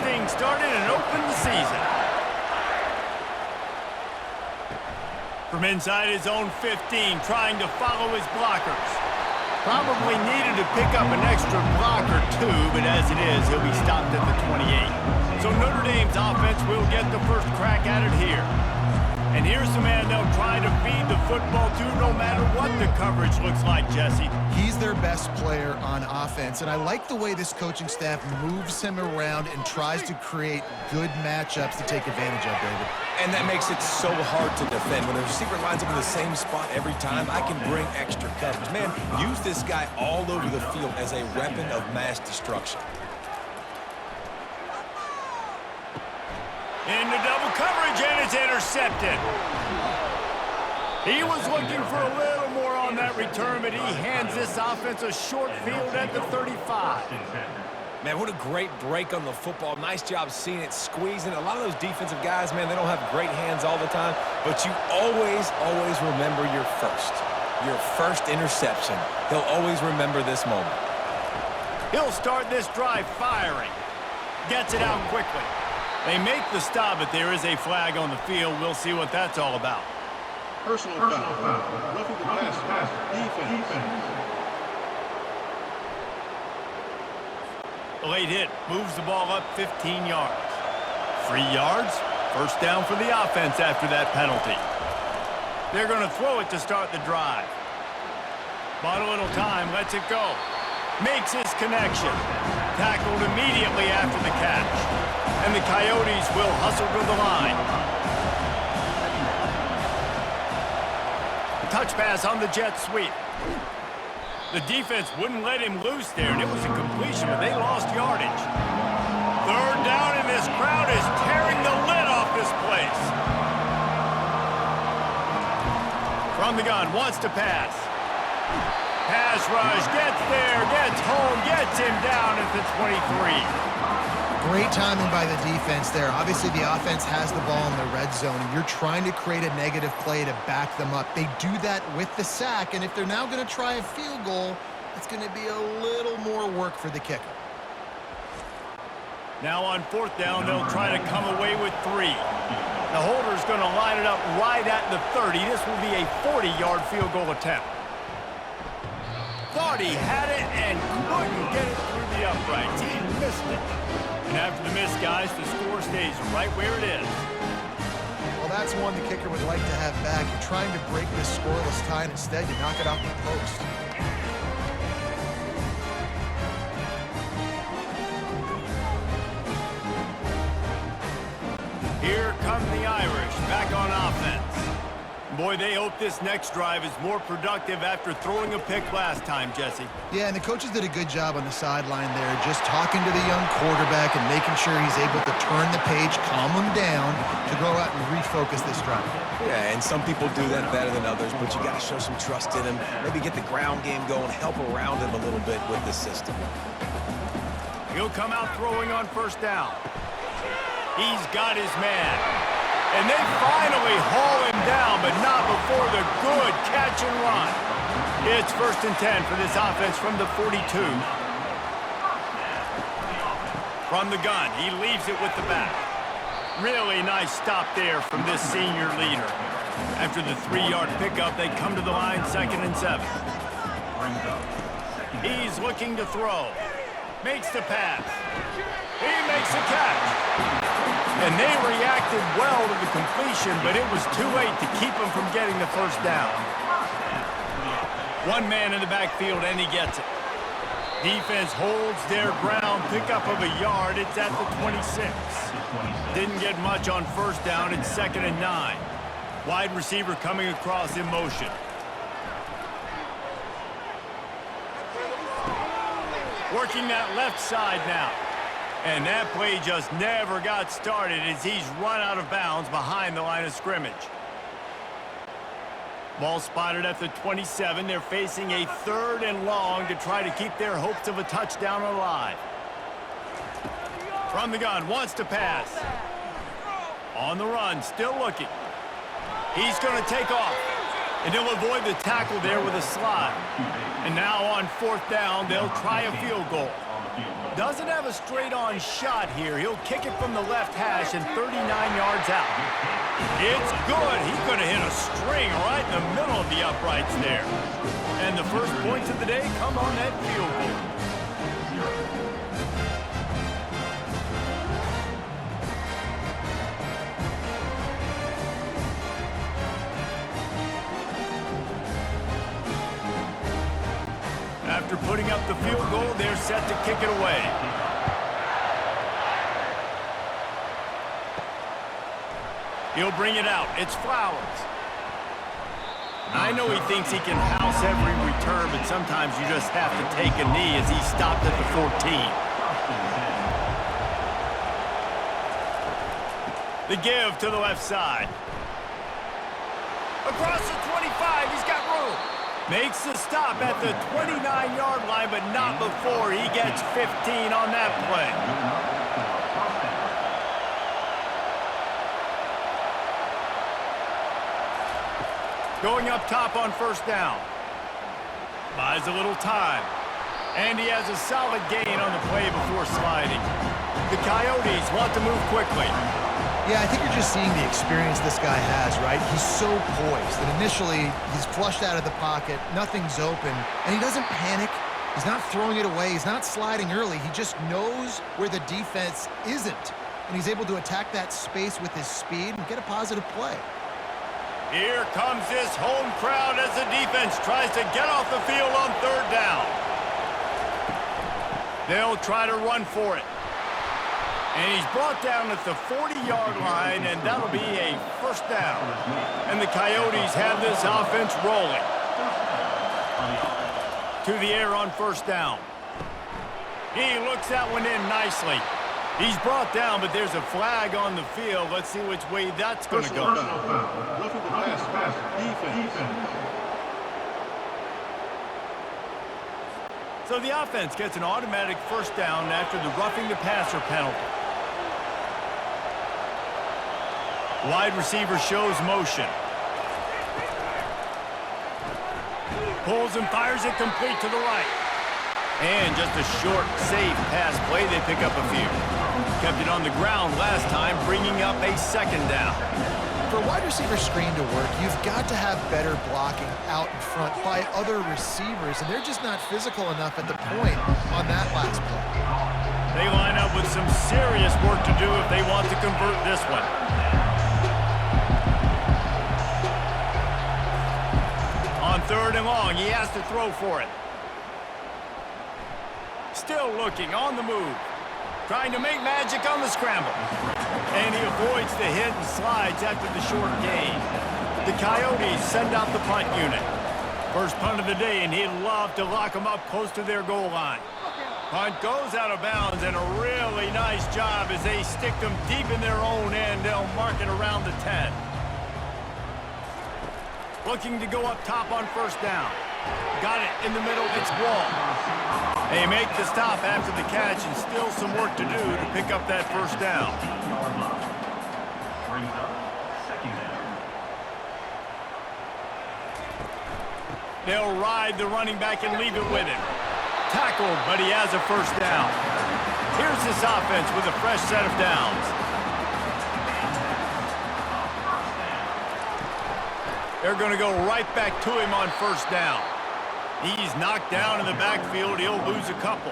things started and open the season. From inside his own 15, trying to follow his blockers. Probably needed to pick up an extra block or two, but as it is, he'll be stopped at the 28. So Notre Dame's offense will get the first crack at it here. And here's the man they'll try to feed the football to no matter what the coverage looks like, Jesse. He's their best player on offense, and I like the way this coaching staff moves him around and tries to create good matchups to take advantage of, David. And that makes it so hard to defend. When the receiver lines up in the same spot every time, I can bring extra coverage. Man, use this guy all over the field as a weapon of mass destruction. Into double coverage, and it's intercepted. He was looking for a little more on that return, but he hands this offense a short field at the 35. Man, what a great break on the football. Nice job seeing it, squeezing. A lot of those defensive guys, man, they don't have great hands all the time, but you always remember your first interception. He'll always remember this moment. He'll start this drive firing. Gets it out quickly. They make the stop, but there is a flag on the field. We'll see what that's all about. Personal foul. Roughing the passer. Defense. The late hit moves the ball up 15 yards. 3 yards, first down for the offense after that penalty. They're going to throw it to start the drive. Bought a little time, lets it go. Makes his connection. Tackled immediately after the catch. And the Coyotes will hustle to the line. Touch pass on the jet sweep. The defense wouldn't let him loose there, and it was a completion, but they lost yardage. Third down, and this crowd is tearing the lid off this place. From the gun, wants to pass. Pass rush, gets there, gets home, gets him down at the 23. Great timing by the defense there. Obviously, the offense has the ball in the red zone, and you're trying to create a negative play to back them up. They do that with the sack, and if they're now going to try a field goal, it's going to be a little more work for the kicker. Now on fourth down, they'll try to come away with 3. The holder's going to line it up right at the 30. This will be a 40-yard field goal attempt. Thought he had it and couldn't get it through the uprights. He missed it. And after the miss, guys, the score stays right where it is. Well, that's one the kicker would like to have back. You're trying to break this scoreless tie, and instead you knock it off the post. Here come the Irish, back on offense. Boy, they hope this next drive is more productive after throwing a pick last time, Jesse. Yeah, and the coaches did a good job on the sideline there, just talking to the young quarterback and making sure he's able to turn the page, calm him down, to go out and refocus this drive. Yeah, and some people do that better than others, but you got to show some trust in him. Maybe get the ground game going, help around him a little bit with the system. He'll come out throwing on first down. He's got his man. And they finally haul him down, but not before the good catch and run. It's 1st and 10 for this offense from the 42. From the gun, he leaves it with the back. Really nice stop there from this senior leader. After the 3-yard pickup, they come to the line 2nd and 7. He's looking to throw. Makes the pass. He makes the catch. And they reacted well to the completion, but it was too late to keep him from getting the first down. One man in the backfield, and he gets it. Defense holds their ground, pickup of a yard. It's at the 26. Didn't get much on first down. It's 2nd and 9. Wide receiver coming across in motion. Working that left side now. And that play just never got started as he's run out of bounds behind the line of scrimmage. Ball spotted at the 27. They're facing a 3rd and long to try to keep their hopes of a touchdown alive. From the gun, wants to pass. On the run, still looking. He's going to take off. And he'll avoid the tackle there with a slide. And now on 4th down, they'll try a field goal. Doesn't have a straight-on shot here. He'll kick it from the left hash and 39 yards out. It's good. He could have hit a string right in the middle of the uprights there. And the first points of the day come on that field goal. After putting up the field goal, they're set to kick it away. He'll bring it out. It's Flowers. I know he thinks he can house every return, but sometimes you just have to take a knee as he stopped at the 14. The give to the left side. Across the 25, he's got room. Makes the stop at the 29-yard line, but not before he gets 15 on that play. Going up top on first down. Buys a little time. And he has a solid gain on the play before sliding. The Coyotes want to move quickly. Yeah, I think you're just seeing the experience this guy has, right? He's so poised that initially he's flushed out of the pocket, nothing's open, and he doesn't panic. He's not throwing it away. He's not sliding early. He just knows where the defense isn't, and he's able to attack that space with his speed and get a positive play. Here comes this home crowd as the defense tries to get off the field on third down. They'll try to run for it. And he's brought down at the 40-yard line, and that'll be a first down. And the Coyotes have this offense rolling. To the air on first down. He looks that one in nicely. He's brought down, but there's a flag on the field. Let's see which way that's going to go. Roughing the pass. Defense. So the offense gets an automatic first down after the roughing the passer penalty. Wide receiver shows motion. Pulls and fires it complete to the right. And just a short, safe pass play. They pick up a few. Kept it on the ground last time, bringing up a second down. For a wide receiver screen to work, you've got to have better blocking out in front by other receivers, and they're just not physical enough at the point on that last play. They line up with some serious work to do if they want to convert this one. On third and long, he has to throw for it. Still looking, on the move. Trying to make magic on the scramble. And he avoids the hit and slides after the short gain. The Coyotes send out the punt unit. First punt of the day, and he'd love to lock them up close to their goal line. Punt goes out of bounds, and a really nice job as they stick them deep in their own end. They'll mark it around the 10. Looking to go up top on first down. Got it in the middle. It's Wall. They make the stop after the catch, and still some work to do to pick up that first down. They'll ride the running back and leave it with him. Tackled, but he has a first down. Here's this offense with a fresh set of downs. They're going to go right back to him on first down. He's knocked down in the backfield. He'll lose a couple.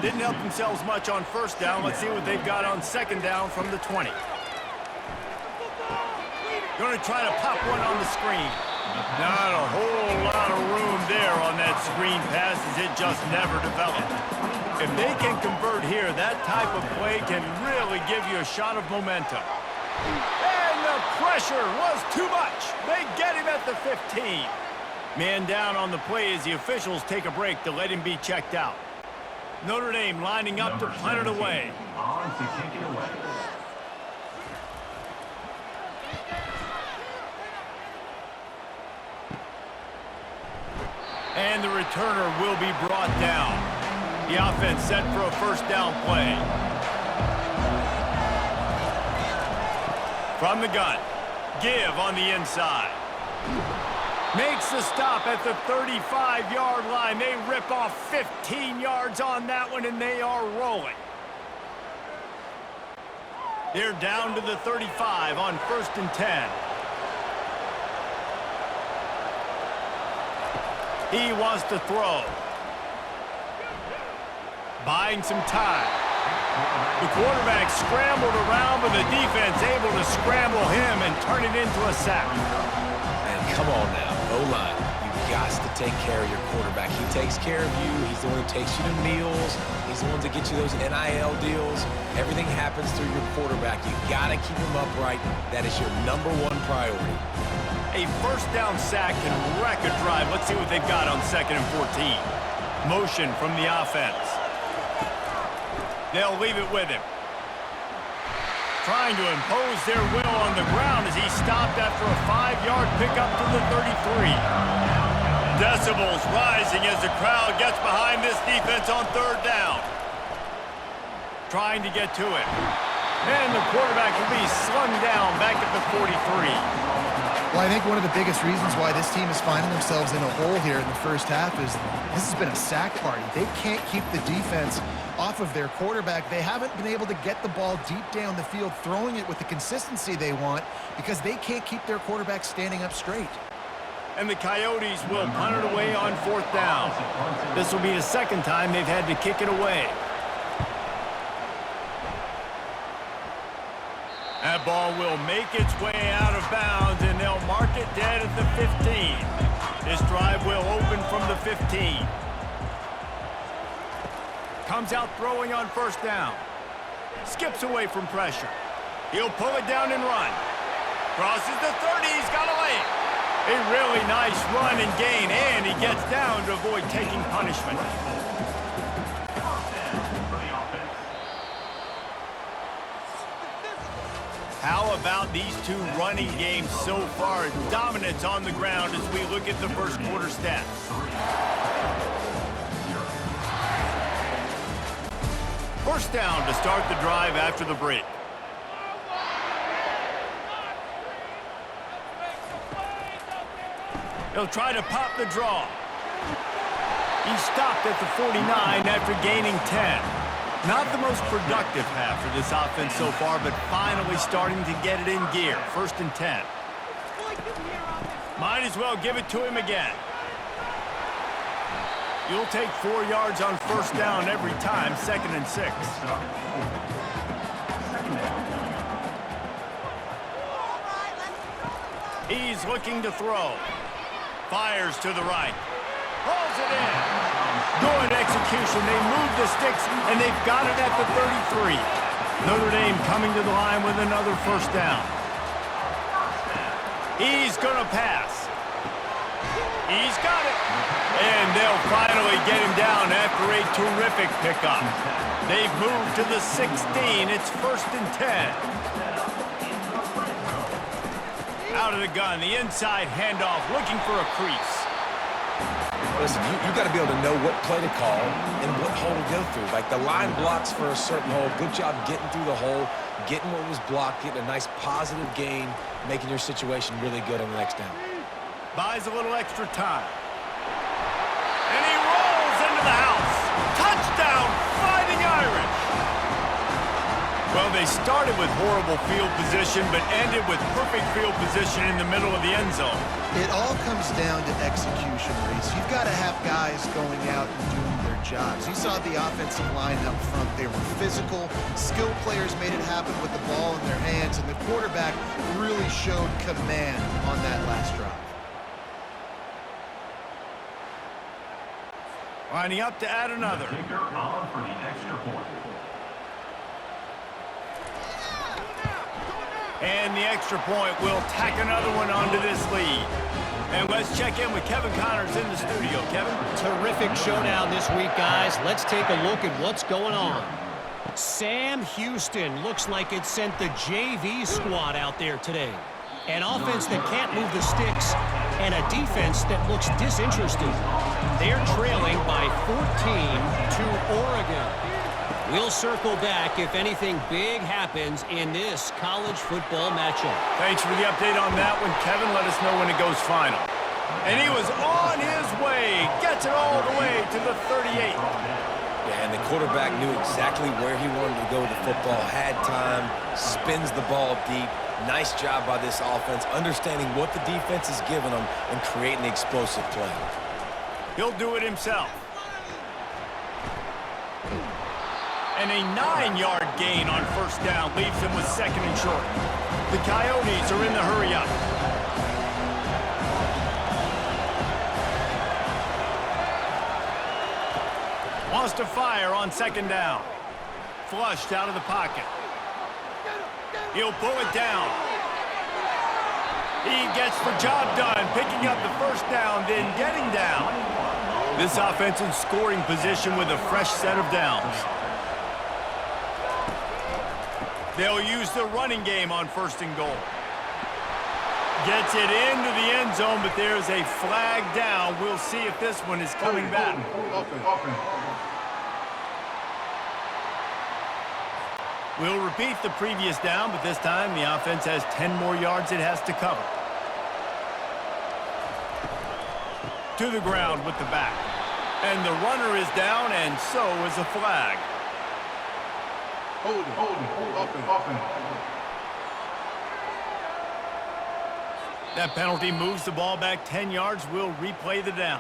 Didn't help themselves much on first down. Let's see what they've got on second down from the 20. Going to try to pop one on the screen. Not a whole lot of room there on that screen pass as it just never developed. If they can convert here, that type of play can really give you a shot of momentum. And the pressure was too much. They get him at the 15. Man down on the play as the officials take a break to let him be checked out. Notre Dame lining up to punt it away. On to kick it away. And the returner will be brought down. The offense set for a first down play. From the gun, give on the inside. Makes the stop at the 35-yard line. They rip off 15 yards on that one, and they are rolling. They're down to the 35 on 1st and 10. He wants to throw. Buying some time. The quarterback scrambled around, but the defense able to scramble him and turn it into a sack. Man, come on now. O-line, you've got to take care of your quarterback. He takes care of you. He's the one who takes you to meals. He's the one to get you those NIL deals. Everything happens through your quarterback. You got to keep him upright. That is your #1 priority. A first down sack can wreck a drive. Let's see what they've got on 2nd and 14. Motion from the offense. They'll leave it with him. Trying to impose their will on the ground as he stopped after a 5-yard pickup to the 33. Decibels rising as the crowd gets behind this defense on 3rd down. Trying to get to it. And the quarterback will be slung down back at the 43. Well, I think one of the biggest reasons why this team is finding themselves in a hole here in the first half is this has been a sack party. They can't keep the defense off of their quarterback. They haven't been able to get the ball deep down the field, throwing it with the consistency they want because they can't keep their quarterback standing up straight. And the Coyotes will punt it away on 4th down. This will be the 2nd time they've had to kick it away. That ball will make its way out of bounds, and they'll mark it dead at the 15. This drive will open from the 15. Comes out throwing on 1st down. Skips away from pressure. He'll pull it down and run. Crosses the 30. He's got a lane. A really nice run and gain, and he gets down to avoid taking punishment. How about these two running games so far? Dominance on the ground as we look at the first quarter stats. First down to start the drive after the break. He'll try to pop the draw. He stopped at the 49 after gaining 10. Not the most productive half for this offense so far, but finally starting to get it in gear. 1st and 10. Might as well give it to him again. You'll take 4 yards on 1st down every time. 2nd and 6. He's looking to throw. Fires to the right. Pulls it in. Good execution. They move the sticks, and they've got it at the 33. Notre Dame coming to the line with another 1st down. He's going to pass. He's got it. And they'll finally get him down after a terrific pickup. They've moved to the 16. It's 1st and 10. Out of the gun, the inside handoff, looking for a crease. Listen, you got to be able to know what play to call and what hole to go through. Like the line blocks for a certain hole. Good job getting through the hole, getting what was blocked, getting a nice positive gain, making your situation really good on the next down. Buys a little extra time. And he rolls into the house. Touchdown, Fighting Irish. Well, they started with horrible field position, but ended with perfect field position in the middle of the end zone. It all comes down to execution, Reese. You've got to have guys going out and doing their jobs. You saw the offensive line up front. They were physical. Skilled players made it happen with the ball in their hands, and the quarterback really showed command on that last drive. Lining up to add another. Kicker on for the extra point. And the extra point will tack another one onto this lead. And let's check in with Kevin Connors in the studio. Kevin? Terrific showdown this week, guys. Let's take a look at what's going on. Sam Houston looks like it sent the JV squad out there today. An offense that can't move the sticks and a defense that looks disinterested. They're trailing by 14 to Oregon. We'll circle back if anything big happens in this college football matchup. Thanks for the update on that one, Kevin. Let us know when it goes final. And he was on his way. Gets it all the way to the 38. Yeah, and the quarterback knew exactly where he wanted to go with the football, had time, spins the ball deep. Nice job by this offense, understanding what the defense is giving them and creating the explosive play. He'll do it himself. And a 9-yard gain on first down leaves him with second and short. The Coyotes are in the hurry-up. Wants to fire on second down. Flushed out of the pocket. He'll pull it down. He gets the job done, picking up the first down, then getting down. This offense in scoring position with a fresh set of downs. They'll use the running game on first and goal. Gets it into the end zone, but there's a flag down. We'll see if this one is coming back. We'll repeat the previous down, but this time the offense has 10 more yards it has to cover. To the ground with the back. And the runner is down, and so is a flag. Hold it. That penalty moves the ball back 10 yards. We'll replay the down.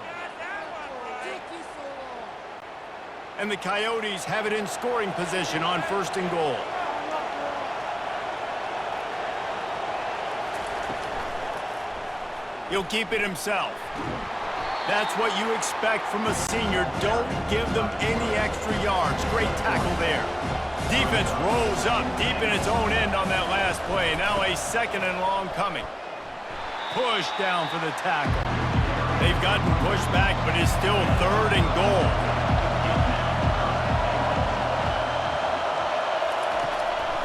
And the Coyotes have it in scoring position on first and goal. He'll keep it himself. That's what you expect from a senior. Don't give them any extra yards. Great tackle there. Defense rolls up deep in its own end on that last play. Now a second and long coming. Push down for the tackle. They've gotten pushed back, but it's still third and goal.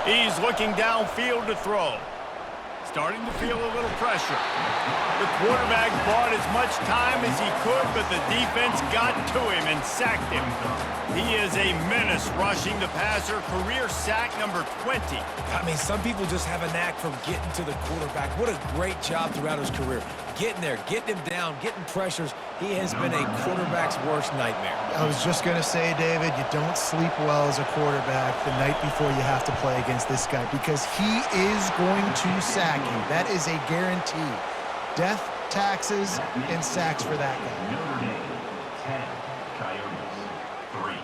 He's looking downfield to throw. Starting to feel a little pressure. The quarterback bought as much time as he could, but the defense got to him and sacked him. He is a menace rushing the passer. Career sack number 20. I mean, some people just have a knack for getting to the quarterback. What a great job throughout his career. Getting there, getting him down, getting pressures. He has been a quarterback's worst nightmare. I was just going to say, David, you don't sleep well as a quarterback the night before you have to play against this guy because he is going to sack you. That is a guarantee. Death, taxes, and sacks for that guy. Notre Dame, 10. Coyotes, 3.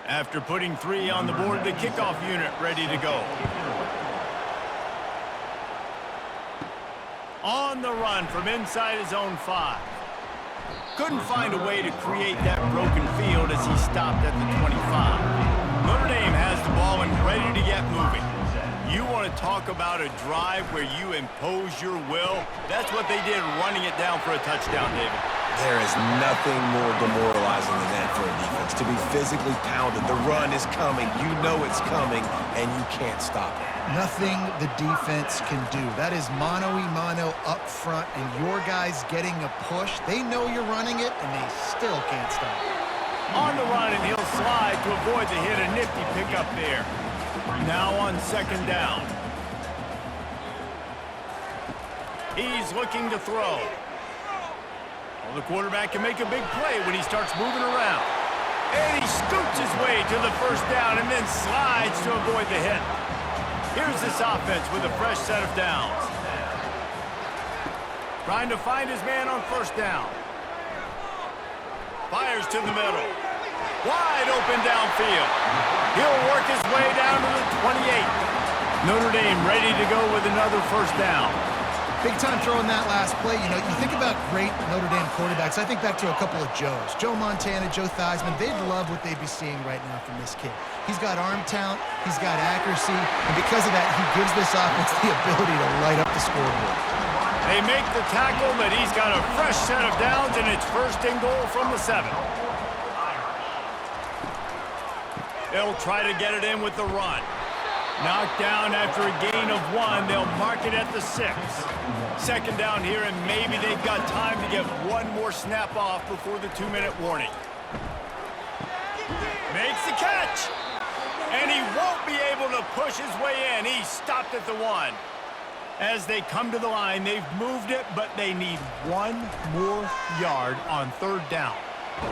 After putting 3 on the board, the kickoff unit ready to go. On the run from inside his own 5. Couldn't find a way to create that broken field as he stopped at the 25. Notre Dame has the ball and ready to get moving. You want to talk about a drive where you impose your will? That's what they did running it down for a touchdown, David. There is nothing more demoralizing than that for a defense. To be physically pounded, the run is coming, you know it's coming, and you can't stop it. Nothing the defense can do. That is mano-a-mano up front, and your guys getting a push. They know you're running it, and they still can't stop it. On the run, and he'll slide to avoid the hit. A nifty pickup there. Now on second down. He's looking to throw. Well, the quarterback can make a big play when he starts moving around. And he scoots his way to the first down and then slides to avoid the hit. Here's this offense with a fresh set of downs. Trying to find his man on first down. Fires to the middle. Wide open downfield. He'll work his way down to the 28. Notre Dame ready to go with another first down. Big time throwing that last play. You know, you think about great Notre Dame quarterbacks. I think back to a couple of Joes. Joe Montana, Joe Theismann. They'd love what they'd be seeing right now from this kid. He's got arm talent. He's got accuracy. And because of that, he gives this offense the ability to light up the scoreboard. They make the tackle, but he's got a fresh set of downs, and it's first and goal from the 7. They'll try to get it in with the run. Knocked down after a gain of 1. They'll mark it at the 6. Second down here, and maybe they've got time to get one more snap off before the 2-minute warning. Makes the catch. And he won't be able to push his way in. He stopped at the 1. As they come to the line, they've moved it, but they need one more yard on third down. And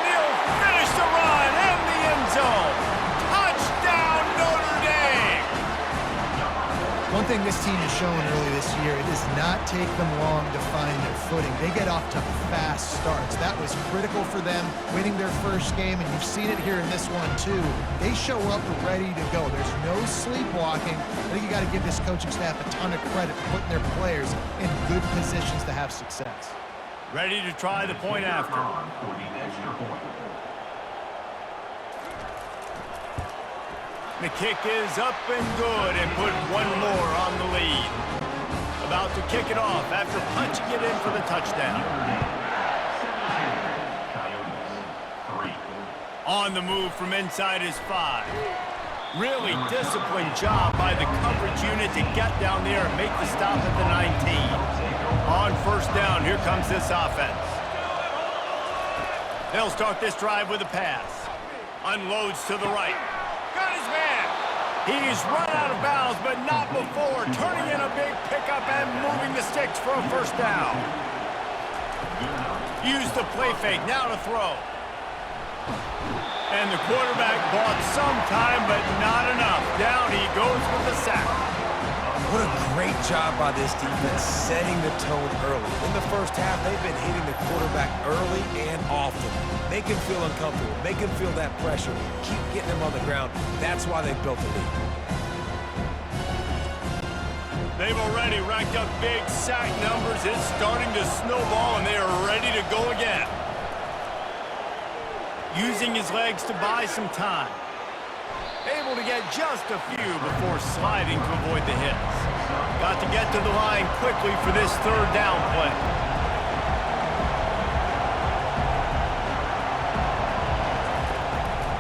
he'll finish the run in the end zone. Touchdown, Notre Dame! One thing this team has shown early this year, it does not take them long to find their footing. They get off to fast starts. That was critical for them winning their first game, and you've seen it here in this one too. They show up ready to go. There's no sleepwalking. I think you got to give this coaching staff a ton of credit for putting their players in good positions to have success. Ready to try the point after. For the extra point. The kick is up and good and put one more on the lead. About to kick it off after punching it in for the touchdown. Coyotes, 3. On the move from inside his 5. Really disciplined job by the coverage unit to get down there and make the stop at the 19. On first down, here comes this offense. They'll start this drive with a pass. Unloads to the right. Got his man. He's run out of bounds, but not before turning in a big pickup and moving the sticks for a first down. Use the play fake, now to throw. And the quarterback bought some time, but not enough. Down he goes with the sack. What a great job by this defense setting the tone early. In the first half, they've been hitting the quarterback early and often. Make him feel uncomfortable. Make him feel that pressure. Keep getting him on the ground. That's why they built the lead. They've already racked up big sack numbers. It's starting to snowball, and they are ready to go again. Using his legs to buy some time. Able to get just a few before sliding to avoid the hits. Got to get to the line quickly for this third down play.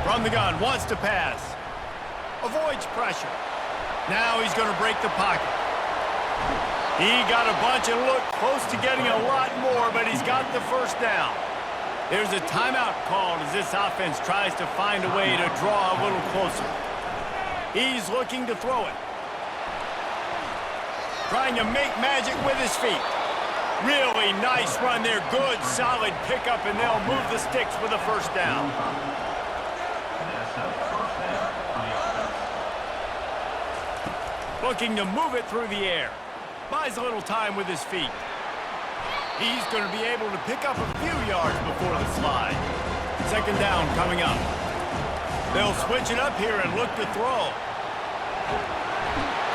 From the gun, wants to pass. Avoids pressure. Now he's going to break the pocket. He got a bunch and looked close to getting a lot more, but he's got the first down. There's a timeout called as this offense tries to find a way to draw a little closer. He's looking to throw it. Trying to make magic with his feet. Really nice run there. Good, solid pickup, and they'll move the sticks with a first down. Looking to move it through the air. Buys a little time with his feet. He's going to be able to pick up a few yards before the slide. Second down coming up. They'll switch it up here and look to throw.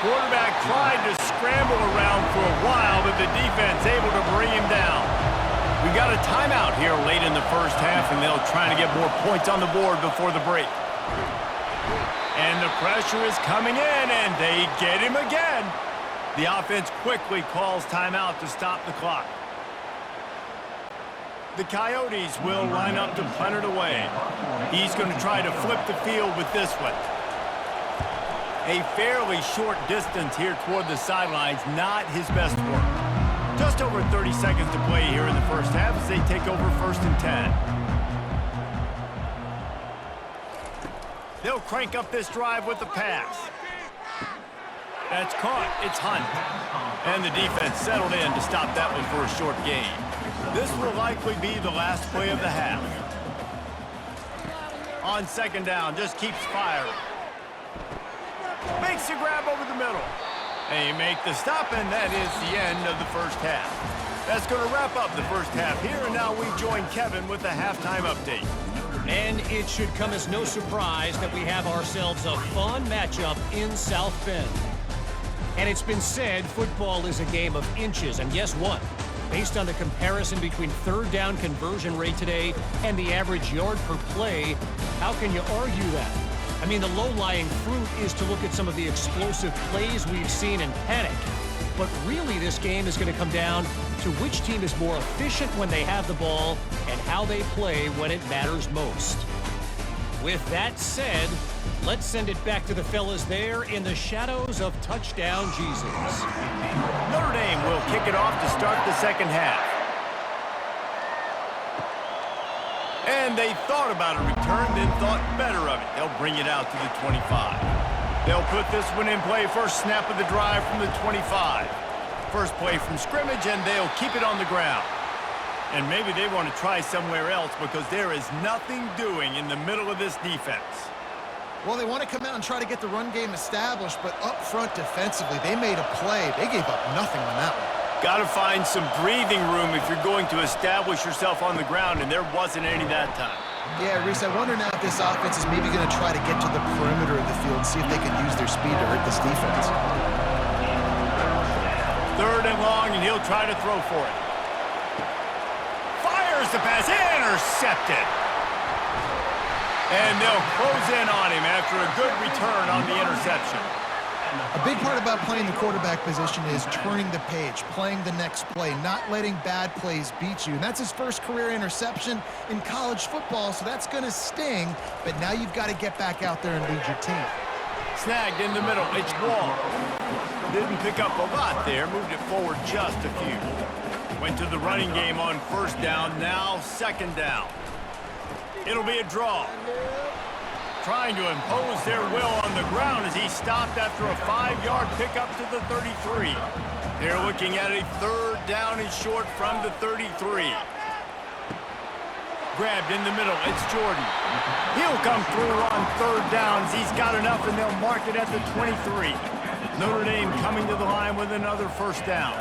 Quarterback tried to scramble around for a while, but the defense able to bring him down. We've got a timeout here late in the first half, and they'll try to get more points on the board before the break. And the pressure is coming in, and they get him again. The offense quickly calls timeout to stop the clock. The Coyotes will line up to punt it away. He's going to try to flip the field with this one. A fairly short distance here toward the sidelines, not his best work. Just over 30 seconds to play here in the first half as they take over 1st and 10. They'll crank up this drive with the pass. That's caught. It's Hunt. And the defense settled in to stop that one for a short gain. This will likely be the last play of the half. On second down, just keeps firing. Makes a grab over the middle. They make the stop, and that is the end of the first half. That's going to wrap up the first half here, and now we join Kevin with the halftime update. And it should come as no surprise that we have ourselves a fun matchup in South Bend. And it's been said football is a game of inches, and guess what? Based on the comparison between third down conversion rate today and the average yard per play, how can you argue that? I mean, the low-lying fruit is to look at some of the explosive plays we've seen and panic. But really, this game is going to come down to which team is more efficient when they have the ball and how they play when it matters most. With that said, Let's send it back to the fellas there in the shadows of touchdown Jesus. Notre Dame will kick it off to start the second half. And they thought about a return, then thought better of it. They'll bring it out to the 25. They'll put this one in play. First snap of the drive from the 25. First play from scrimmage, and they'll keep it on the ground. And maybe they want to try somewhere else because there is nothing doing in the middle of this defense. Well, they want to come out and try to get the run game established, but up front defensively, they made a play. They gave up nothing on that one. Got to find some breathing room if you're going to establish yourself on the ground, and there wasn't any that time. Yeah, Reese, I wonder now if this offense is maybe going to try to get to the perimeter of the field and see if they can use their speed to hurt this defense. Third and long, and he'll try to throw for it. Fires the pass, intercepted. And they'll close in on him after a good return on the interception. A big part about playing the quarterback position is turning the page, playing the next play, not letting bad plays beat you. And that's his first career interception in college football, so that's going to sting. But now you've got to get back out there and lead your team. Snagged in the middle, it's Wall. Didn't pick up a lot there, moved it forward just a few. Went to the running game on first down, now second down. It'll be a draw. Trying to impose their will on the ground as he stopped after a 5-yard pickup to the 33. They're looking at a third down and short from the 33. Grabbed in the middle, it's Jordan. He'll come through on third downs. He's got enough, and they'll mark it at the 23. Notre Dame coming to the line with another first down.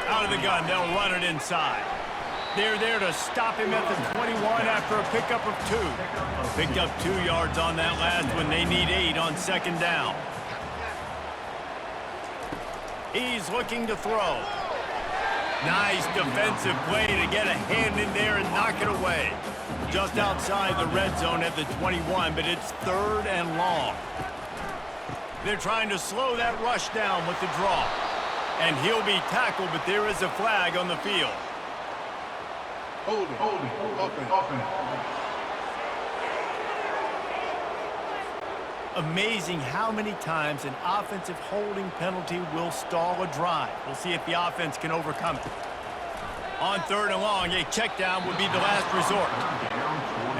Out of the gun, they'll run it inside. They're there to stop him at the 21 after a pickup of 2. Picked up 2 yards on that last one. They need 8 on second down. He's looking to throw. Nice defensive play to get a hand in there and knock it away. Just outside the red zone at the 21, but it's third and long. They're trying to slow that rush down with the draw. And he'll be tackled, but there is a flag on the field. Hold it, offense. Amazing how many times an offensive holding penalty will stall a drive. We'll see if the offense can overcome it. On third and long, a check down would be the last resort.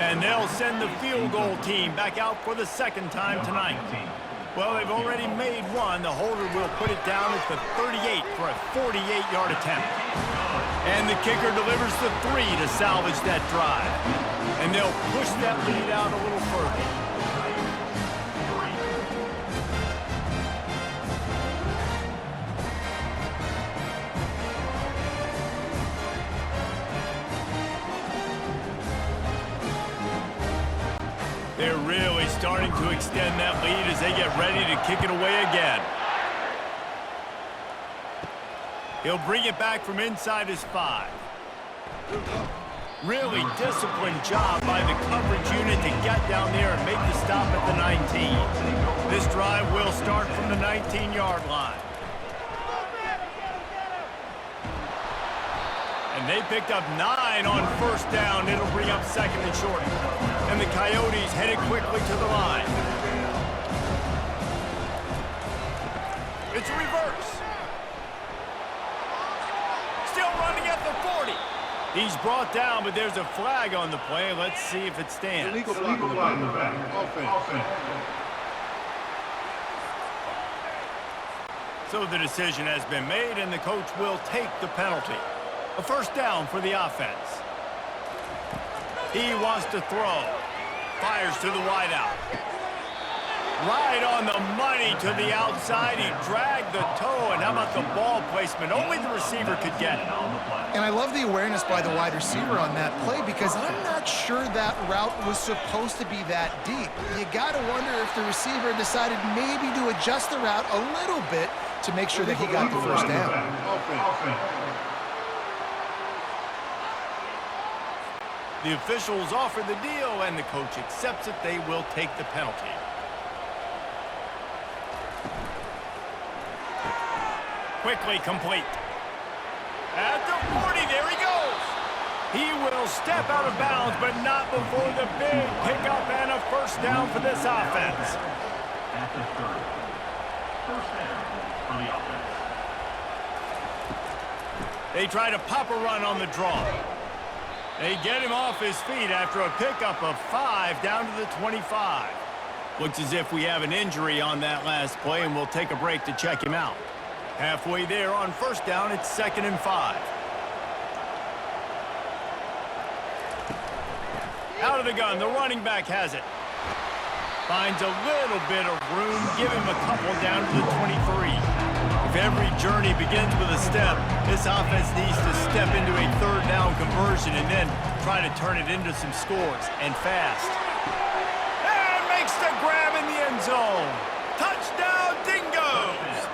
And they'll send the field goal team back out for the second time tonight. Well, they've already made one. The holder will put it down at the 38 for a 48-yard attempt. And the kicker delivers the 3 to salvage that drive. And they'll push that lead out a little further. They're really starting to extend that lead as they get ready to kick it away again. He'll bring it back from inside his 5. Really disciplined job by the coverage unit to get down there and make the stop at the 19. This drive will start from the 19-yard line. And they picked up 9 on first down. It'll bring up second and short. And the Coyotes headed quickly to the line. It's a reverse. Still running at the 40. He's brought down, but there's a flag on the play. Let's see if it stands. Illegal flag in the back. Offense. So the decision has been made, and the coach will take the penalty. A first down for the offense. He wants to throw. Fires to the wideout. Right on the money to the outside. He dragged the toe, and how about the ball placement? Only the receiver could get it. And I love the awareness by the wide receiver on that play because I'm not sure that route was supposed to be that deep. You got to wonder if the receiver decided maybe to adjust the route a little bit to make sure that he got the first down. The officials offer the deal, and the coach accepts it. They will take the penalty. Quickly complete. At the 40, there he goes. He will step out of bounds, but not before the big pickup and a first down for this offense. At the 30. First down for the offense. They try to pop a run on the draw. They get him off his feet after a pickup of 5 down to the 25. Looks as if we have an injury on that last play, and we'll take a break to check him out. Halfway there on first down, it's 2nd and 5. Out of the gun, the running back has it. Finds a little bit of room, give him a couple down to the 23. If every journey begins with a step, this offense needs to step into a 3rd down conversion and then try to turn it into some scores, and fast. And makes the grab in the end zone. Touchdown, Dingoes!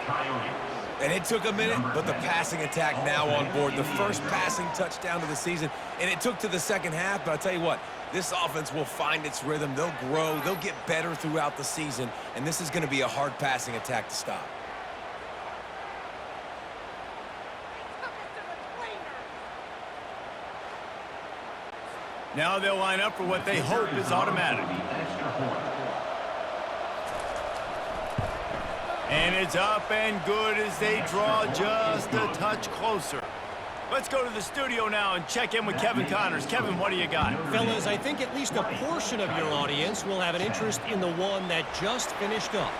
Coyotes. And it took a minute, but the passing attack now on board. The first passing touchdown of the season, and it took to the second half, but I'll tell you what, this offense will find its rhythm. They'll grow. They'll get better throughout the season, and this is going to be a hard passing attack to stop. Now they'll line up for what they hope is automatic. And it's up and good as they draw just a touch closer. Let's go to the studio now and check in with Kevin Connors. Kevin, what do you got? Fellas, I think at least a portion of your audience will have an interest in the one that just finished up.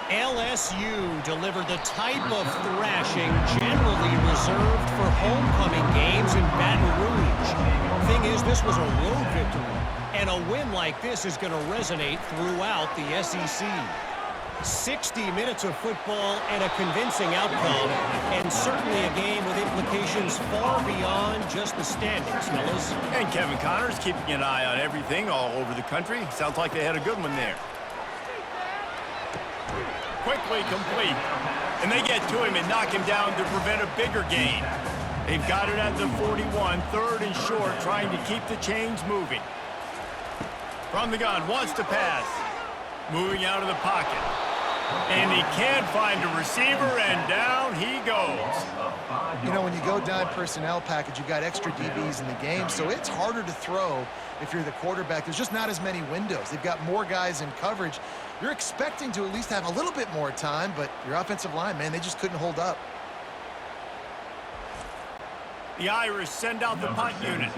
LSU delivered the type of thrashing generally reserved for homecoming games in Baton Rouge. Thing is, this was a road victory, and a win like this is going to resonate throughout the SEC. 60 minutes of football and a convincing outcome, and certainly a game with implications far beyond just the standings, fellas. And Kevin Connors keeping an eye on everything all over the country. Sounds like they had a good one there. Quickly complete. And they get to him and knock him down to prevent a bigger gain. They've got it at the 41, 3rd and short, trying to keep the chains moving. From the gun, wants to pass. Moving out of the pocket. And he can't find a receiver, and down he goes. You know, when you go dime personnel package, you've got extra DBs in the game, so it's harder to throw if you're the quarterback. There's just not as many windows. They've got more guys in coverage. You're expecting to at least have a little bit more time, but your offensive line, man, they just couldn't hold up. The Irish send out the punt unit.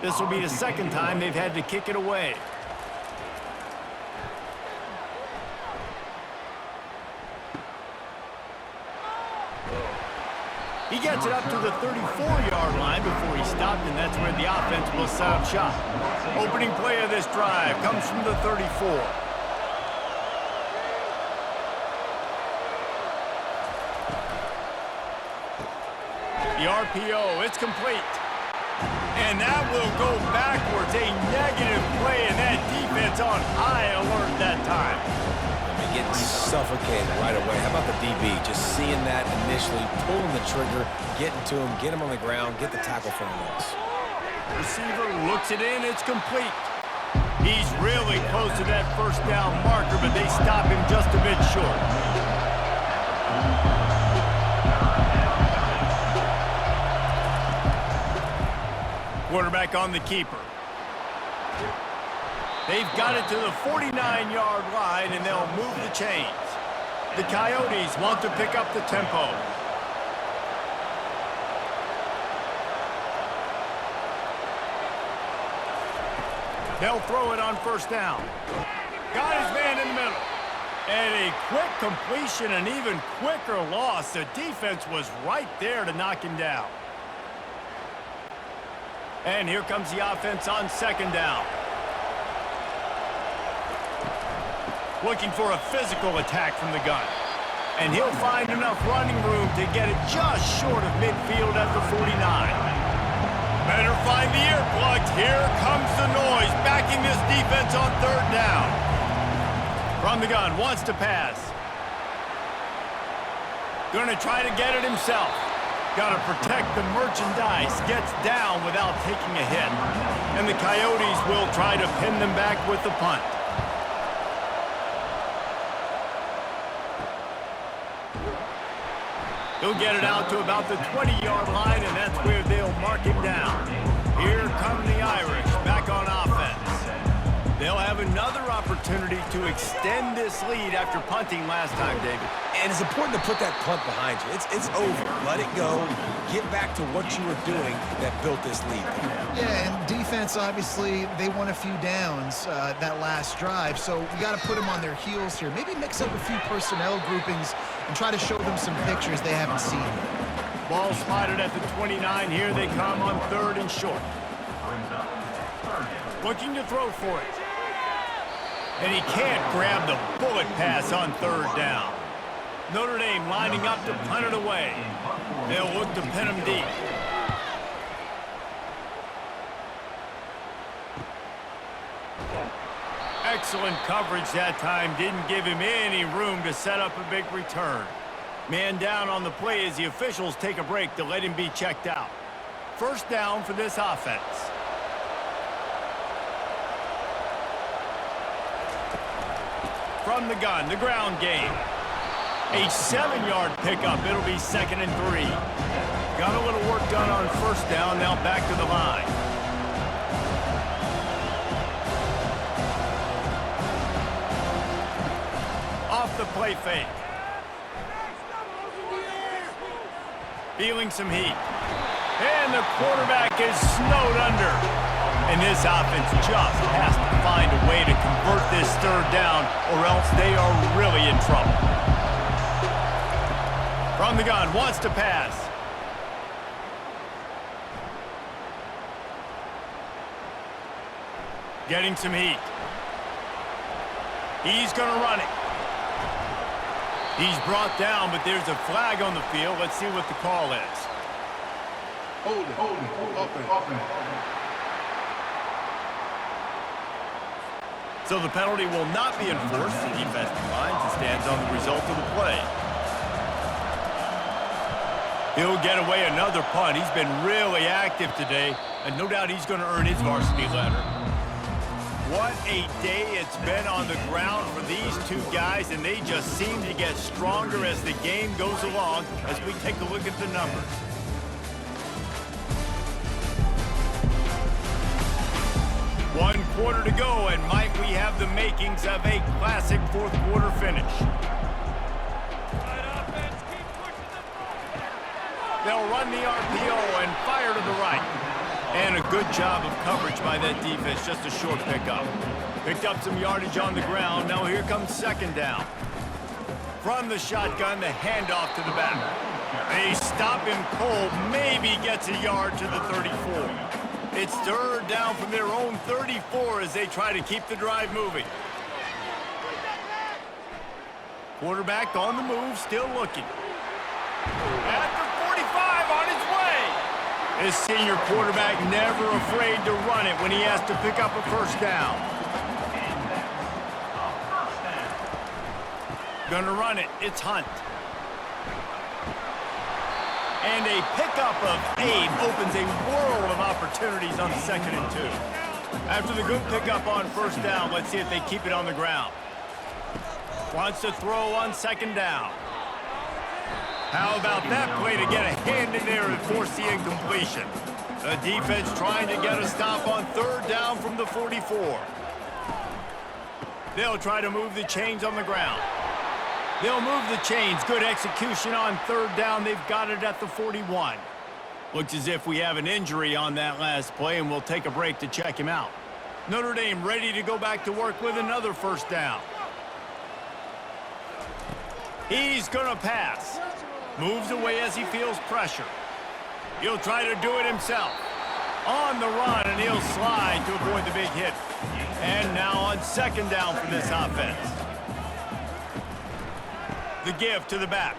This will be the 2nd time they've had to kick it away. He gets it up to the 34-yard line before he stopped, and that's where the offense will set up shop. Opening play of this drive comes from the 34. The RPO, it's complete. And that will go backwards. A negative play, and that defense on high alert that time. Getting suffocated right away. How about the DB? Just seeing that initially, pulling the trigger, getting to him, get him on the ground, get the tackle for a loss. Receiver looks it in, it's complete. He's really close to that first down marker, but they stop him just a bit short. Quarterback on the keeper. They've got it to the 49-yard line, and they'll move the chains. The Coyotes want to pick up the tempo. They'll throw it on first down. Got his man in the middle. And a quick completion, an even quicker loss. The defense was right there to knock him down. And here comes the offense on 2nd down. Looking for a physical attack from the gun. And he'll find enough running room to get it just short of midfield at the 49. Better find the earplugs. Here comes the noise, backing this defense on 3rd down. From the gun, wants to pass. Gonna try to get it himself. Gotta protect the merchandise. Gets down without taking a hit. And the Coyotes will try to pin them back with the punt. He'll get it out to about the 20-yard line, and that's where they'll mark him down. Here come the Irish back on offense. They'll have another opportunity to extend this lead after punting last time, David. And it's important to put that punt behind you. It's over. Let it go. Get back to what you were doing that built this lead. Yeah, and defense, obviously, they won a few downs that last drive, so we got to put them on their heels here. Maybe mix up a few personnel groupings and try to show them some pictures they haven't seen yet. Ball spotted at the 29. Here they come on 3rd and short. Looking to throw for it. And he can't grab the bullet pass on 3rd down. Notre Dame lining up to punt it away. They'll look to pin him deep. Excellent coverage that time. Didn't give him any room to set up a big return. Man down on the play as the officials take a break to let him be checked out. 1st down for this offense. From the gun, the ground game. A 7-yard pickup. It'll be 2nd and 3. Got a little work done on 1st down. Now back to the line. Off the play fake. Feeling some heat. And the quarterback is snowed under. And this offense just has to find a way to convert this 3rd down, or else they are really in trouble. From the gun, wants to pass. Getting some heat. He's going to run it. He's brought down, but there's a flag on the field. Let's see what the call is. Hold it. Offense. So the penalty will not be enforced. The defense declines and stands on the result of the play. He'll get away another punt. He's been really active today, and no doubt he's going to earn his varsity letter. What a day it's been on the ground for these two guys, and they just seem to get stronger as the game goes along as we take a look at the numbers. One quarter to go, and might we have the makings of a classic 4th quarter finish. They'll run the RPO and fire to the right. And a good job of coverage by that defense, just a short pickup. Picked up some yardage on the ground. Now here comes 2nd down. From the shotgun, the handoff to the back. They stop him cold, maybe gets a yard to the 34. It's 3rd down from their own 34 as they try to keep the drive moving. Quarterback on the move, still looking. At the 45, on his way. This senior quarterback never afraid to run it when he has to pick up a 1st down. Gonna run it. It's Hunt. And a pickup of 8 opens a world of opportunities on 2nd and 2. After the good pickup on 1st down, let's see if they keep it on the ground. Wants to throw on 2nd down. How about that play to get a hand in there and force the incompletion? The defense trying to get a stop on 3rd down from the 44. They'll try to move the chains on the ground. They'll move the chains. Good execution on 3rd down. They've got it at the 41. Looks as if we have an injury on that last play, and we'll take a break to check him out. Notre Dame ready to go back to work with another 1st down. He's going to pass. Moves away as he feels pressure. He'll try to do it himself. On the run, and he'll slide to avoid the big hit. And now on 2nd down for this offense. The give to the back.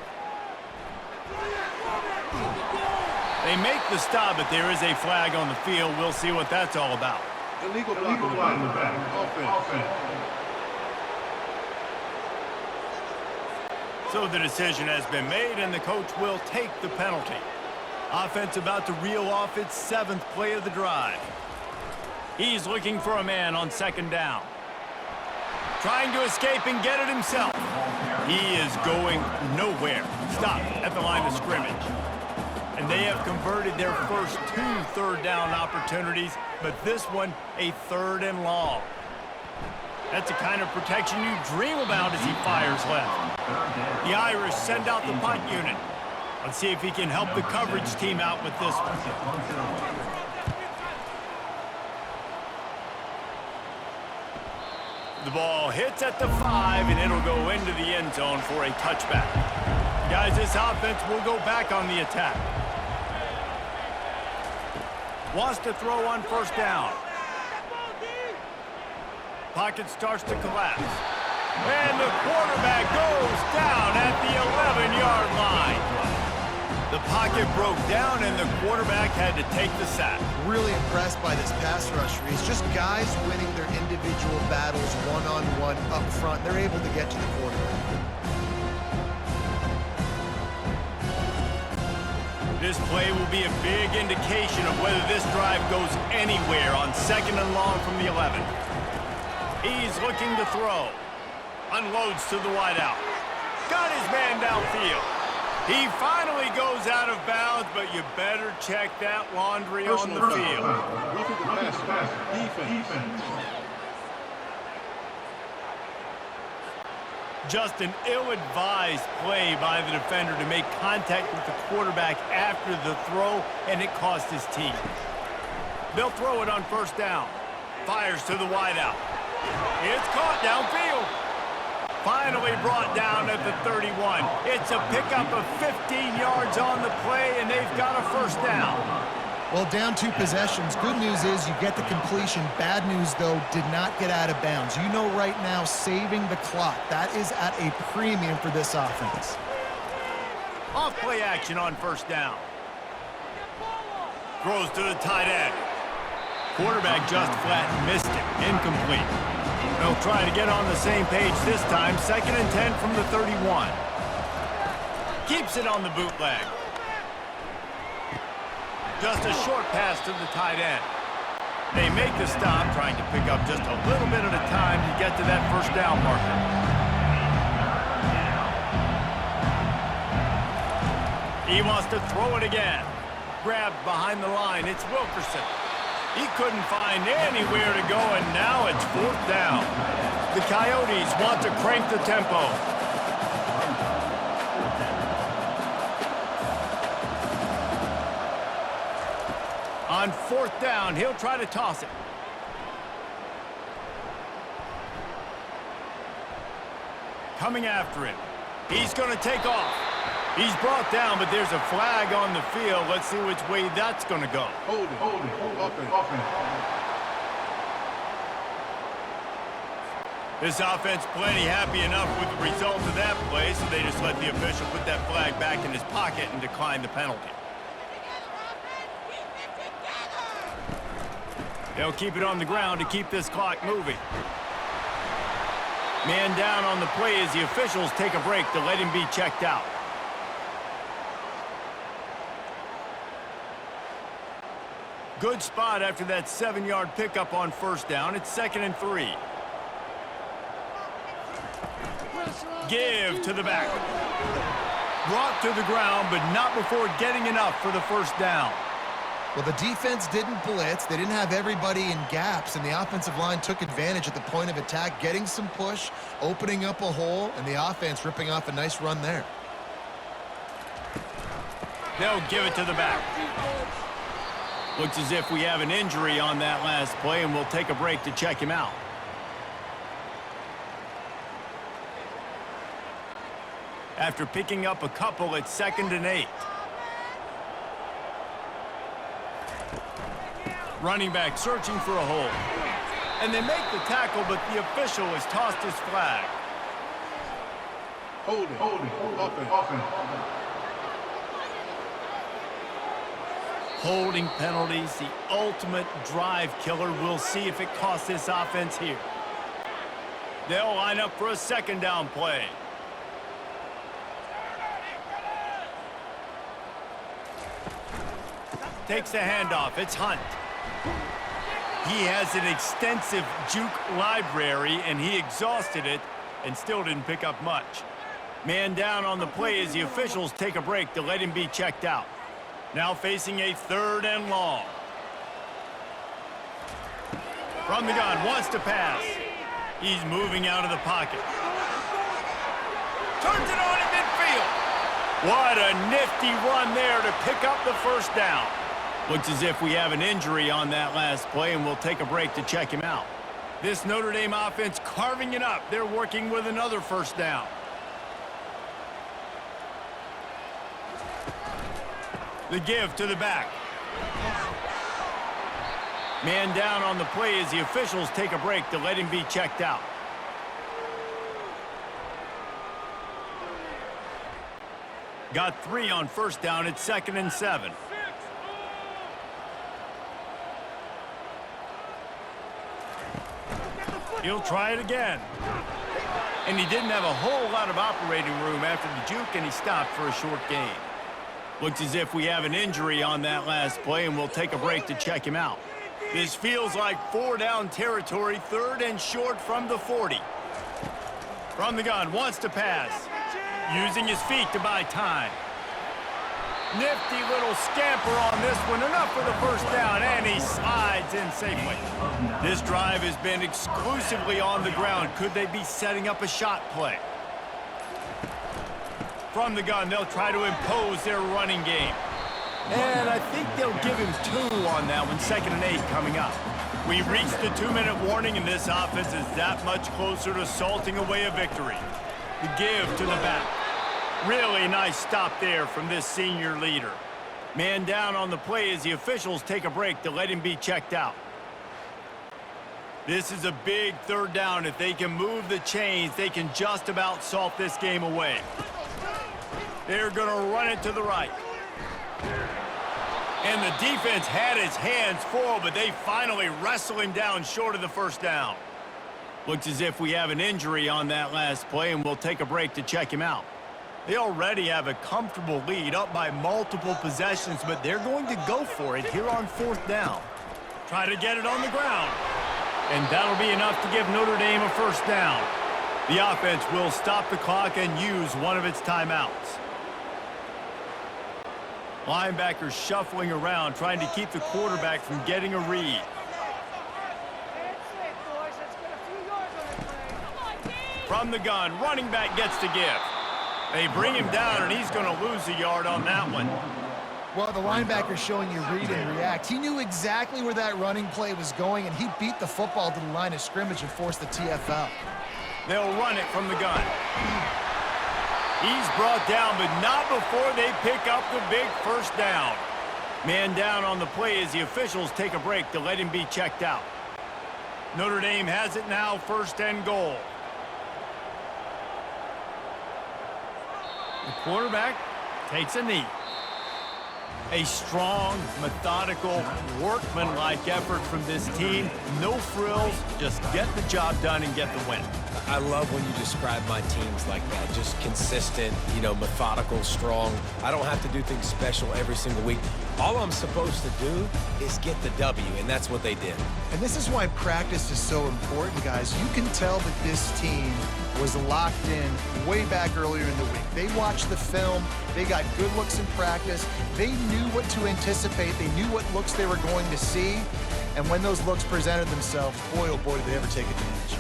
They make the stop, but there is a flag on the field. We'll see what that's all about. Illegal block in the back. Offense. So the decision has been made, and the coach will take the penalty. Offense about to reel off its 7th play of the drive. He's looking for a man on 2nd down. Trying to escape and get it himself. He is going nowhere. Stop at the line of scrimmage. And they have converted their first 2 third-down opportunities, but this one a 3rd and long. That's the kind of protection you dream about as he fires left. The Irish send out the punt unit. Let's see if he can help the coverage team out with this one. The ball hits at the 5, and it'll go into the end zone for a touchback. Guys, this offense will go back on the attack. Wants to throw on first down. Pocket starts to collapse. And the quarterback goes down at the 11-yard line. The pocket broke down, and the quarterback had to take the sack. Really impressed by this pass rusher. He's just guys winning their individual battles one-on-one up front. They're able to get to the quarterback. This play will be a big indication of whether this drive goes anywhere on 2nd and long from the 11. He's looking to throw. Unloads to the wideout. Got his man downfield. He finally goes out of bounds, but you better check that laundry on the field. Look at the pass. Defense. Just an ill-advised play by the defender to make contact with the quarterback after the throw, and it cost his team. They'll throw it on first down. Fires to the wideout. It's caught downfield. Finally brought down at the 31. It's a pickup of 15 yards on the play, and they've got a first down. Well, down 2 possessions. Good news is you get the completion. Bad news, though, did not get out of bounds. You know right now, saving the clock. That is at a premium for this offense. Off play action on first down. Throws to the tight end. Quarterback just flat missed it. Incomplete. They'll try to get on the same page this time. 2nd and 10 from the 31. Keeps it on the bootleg. Just a short pass to the tight end. They make the stop, trying to pick up just a little bit at a time to get to that first down marker. He wants to throw it again. Grabbed behind the line. It's Wilkerson. He couldn't find anywhere to go, and now it's 4th down. The Coyotes want to crank the tempo. On 4th down, he'll try to toss it. Coming after him. He's going to take off. He's brought down, but there's a flag on the field. Let's see which way that's going to go. Hold it. Offense. This offense plenty happy enough with the result of that play, so they just let the official put that flag back in his pocket and decline the penalty. They'll keep it on the ground to keep this clock moving. Man down on the play as the officials take a break to let him be checked out. Good spot after that 7-yard pickup on first down. It's 2nd and 3. Give to the back. Brought to the ground, but not before getting enough for the first down. Well, the defense didn't blitz. They didn't have everybody in gaps, and the offensive line took advantage at the point of attack, getting some push, opening up a hole, and the offense ripping off a nice run there. They'll give it to the back. Looks as if we have an injury on that last play, and we'll take a break to check him out. After picking up a couple, it's 2nd and 8. Running back searching for a hole. And they make the tackle, but the official has tossed his flag. Hold it. Offense. Holding penalties, the ultimate drive killer. We'll see if it costs this offense here. They'll line up for a 2nd down play. Takes the handoff. It's Hunt. He has an extensive juke library, and he exhausted it and still didn't pick up much. Man down on the play as the officials take a break to let him be checked out. Now facing a 3rd and long. From the gun, wants to pass. He's moving out of the pocket. Turns it on in midfield. What a nifty run there to pick up the 1st down. Looks as if we have an injury on that last play, and we'll take a break to check him out. This Notre Dame offense carving it up. They're working with another 1st down. The give to the back. Man down on the play as the officials take a break to let him be checked out. Got 3 on 1st down. It's 2nd and 7. He'll try it again. And he didn't have a whole lot of operating room after the juke, and he stopped for a short gain. Looks as if we have an injury on that last play, and we'll take a break to check him out. This feels like 4-down territory, 3rd and short from the 40. From the gun, wants to pass. Using his feet to buy time. Nifty little scamper on this one, enough for the 1st down, and he slides in safely. This drive has been exclusively on the ground. Could they be setting up a shot play? From the gun, they'll try to impose their running game. And I think they'll give him 2 on that one, 2nd and 8 coming up. We've reached the 2-minute warning, and this offense is that much closer to salting away a victory. The give to the back. Really nice stop there from this senior leader. Man down on the play as the officials take a break to let him be checked out. This is a big 3rd down. If they can move the chains, they can just about salt this game away. They're going to run it to the right. And the defense had his hands full, but they finally wrestle him down short of the 1st down. Looks as if we have an injury on that last play, and we'll take a break to check him out. They already have a comfortable lead, up by multiple possessions, but they're going to go for it here on 4th down. Try to get it on the ground. And that'll be enough to give Notre Dame a 1st down. The offense will stop the clock and use one of its timeouts. Linebackers shuffling around, trying to keep the quarterback from getting a read. From the gun, running back gets to give. They bring him down, and he's going to lose a yard on that one. Well, the linebacker's showing you read and react. He knew exactly where that running play was going, and he beat the football to the line of scrimmage and forced the TFL. They'll run it from the gun. He's brought down, but not before they pick up the big 1st down. Man down on the play as the officials take a break to let him be checked out. Notre Dame has it now, 1st and goal. The quarterback takes a knee. A strong, methodical, workmanlike effort from this team. No frills, just get the job done and get the win. I love when you describe my teams like that. Just consistent, methodical, strong. I don't have to do things special every single week. All I'm supposed to do is get the W, and that's what they did. And this is why practice is so important, guys. You can tell that this team was locked in way back earlier in the week. They watched the film. They got good looks in practice. They knew what to anticipate. They knew what looks they were going to see. And when those looks presented themselves, boy, oh boy, did they ever take advantage.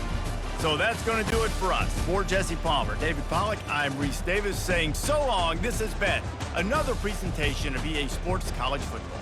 So that's going to do it for us. For Jesse Palmer, David Pollack, I'm Reese Davis saying so long. This has been another presentation of EA Sports College Football.